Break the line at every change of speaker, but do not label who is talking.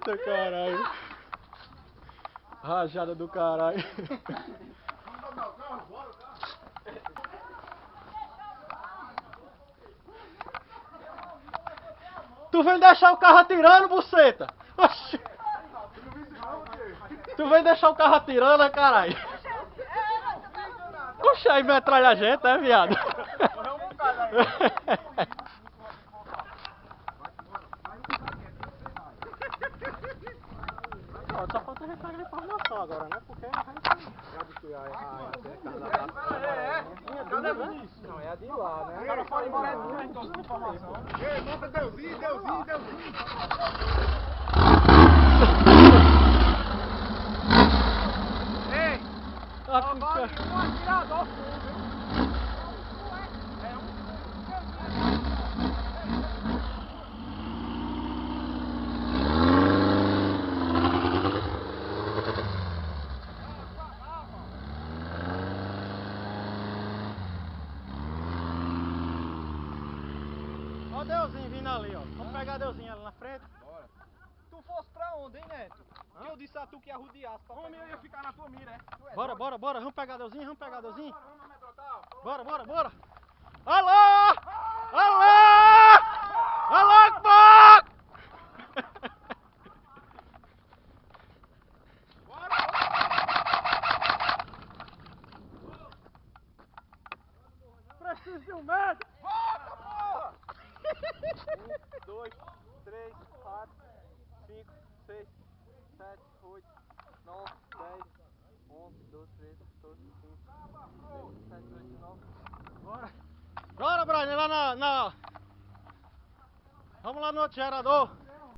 Eita caralho. Rajada do caralho. Tu vem deixar o carro atirando, buceta? Oxi. Tu vem deixar o carro atirando, caralho? Oxe, aí metralha a gente, é, viado? Só falta a gente fazer informação agora, né? Porque a gente vai destruir não, é a de lá, né? O cara fala embora é tu, então sem informação. Ei, manda Deusinho, Deusinho, Deusinho. Ei, vale um atirador full, viu? É um. Ó o Deusinho vindo ali, ó. Vamos pegar Deusinho ali na frente. Bora. Tu fosse pra onde, hein, Neto? Que eu disse a tu que ia rodear. Homem, eu ia ficar na tua mira, é? Bora, bora, bora. Vamos pegar Deusinho, vamos pegar Deusinho. Bora, bora, bora. Alô! Alô! Alô, pô! Preciso de um médico! Volta, porra! 1, 2, 3, 4, 5, 6, 7, 8, 9, 10, 11, 12, 13, 14, 15, 16, 17, 18, 19. Bora! Bora, Brian, lá na... Vamos lá no outro gerador.